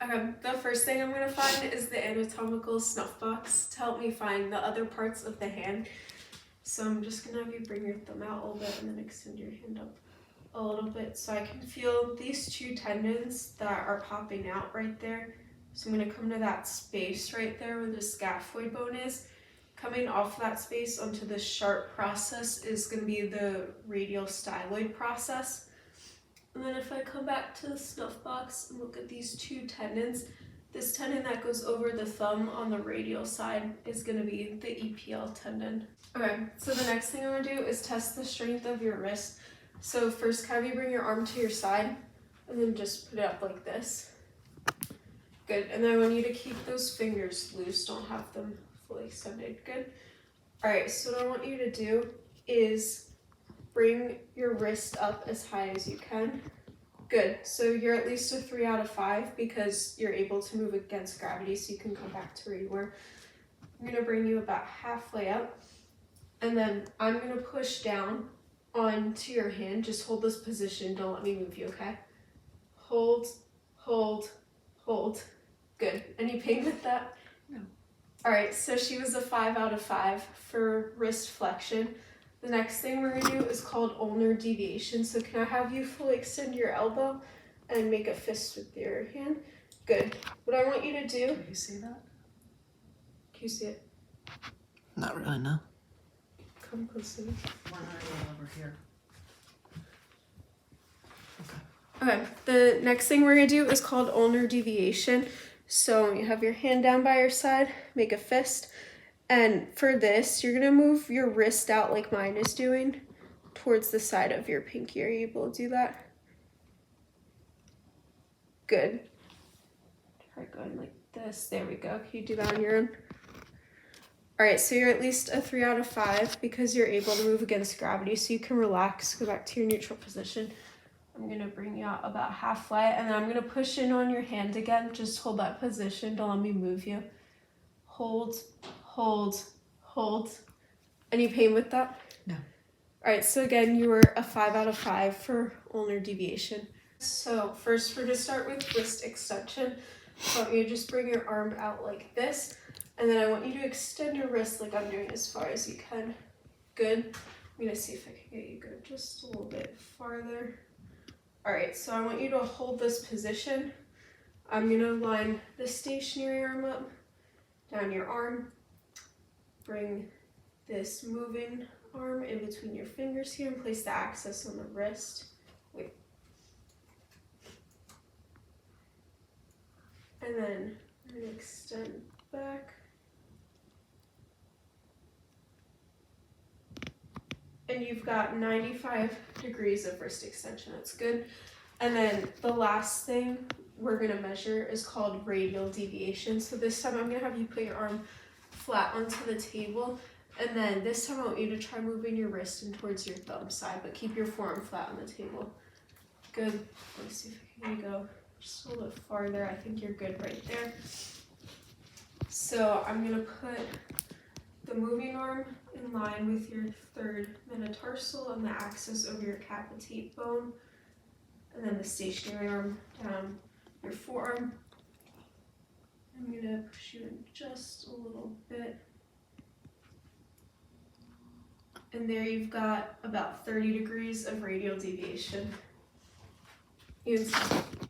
Okay, the first thing I'm going to find is the anatomical snuff box to help me find the other parts of the hand. So I'm just going to have you bring your thumb out a little bit and then extend your hand up a little bit so I can feel these two tendons that are popping out right there. So I'm going to come to that space right there where the scaphoid bone is. Coming off that space onto the sharp process is going to be the radial styloid process. And then if I come back to the snuff box and look at these two tendons, this tendon that goes over the thumb on the radial side is going to be the EPL tendon. Okay, so the next thing I'm going to do is test the strength of your wrist. So first, have you bring your arm to your side and then just put it up like this. Good, and then I want you to keep those fingers loose, don't have them fully extended. Good. All right, so what I want you to do is bring your wrist up as high as you can. Good, so you're at least a 3 out of 5 because you're able to move against gravity, so you can come back to where you were. I'm gonna bring you about halfway up, and then I'm gonna push down onto your hand. Just hold this position, don't let me move you, okay? Hold, hold, hold. Good. Any pain with that? No. All right, so she was a 5 out of 5 for wrist flexion. The next thing we're gonna do is called ulnar deviation. So can I have you fully extend your elbow and make a fist with your hand? Good. What I want you to do, Can you see that? can you see it? Not really, no. Come close to me. One eye over here. Okay, the next thing we're gonna do is called ulnar deviation. So you have your hand down by your side, make a fist. And for this, you're gonna move your wrist out like mine is doing towards the side of your pinky. Are you able to do that? Good. Try going like this. There we go. Can you do that on your own? All right, so you're at least a 3 out of 5 because you're able to move against gravity, so you can relax, go back to your neutral position. I'm gonna bring you out about halfway, and then I'm gonna push in on your hand again. Just hold that position, don't let me move you. Hold, hold, hold. Any pain with that? No. All right, so again, you were a 5 out of 5 for ulnar deviation. So first, we're gonna start with wrist extension. So I want you to just bring your arm out like this, and then I want you to extend your wrist like I'm doing as far as you can. Good. I'm gonna see if I can get you go just a little bit farther. All right, so I want you to hold this position. I'm gonna line the stationary arm up, down your arm. Bring this moving arm in between your fingers here and place the axis on the wrist. Wait. And then I'm gonna extend back. And you've got 95 degrees of wrist extension, that's good. And then the last thing we're gonna measure is called radial deviation. So this time I'm gonna have you put your arm flat onto the table, and then this time I want you to try moving your wrist in towards your thumb side, but keep your forearm flat on the table. Good. Let me see if I can go just a little bit farther. I think you're good right there. So I'm gonna put the moving arm in line with your third metatarsal and the axis over your capitate bone, and then the stationary arm down your forearm. I'm gonna push you in just a little bit. And there you've got about 30 degrees of radial deviation. You can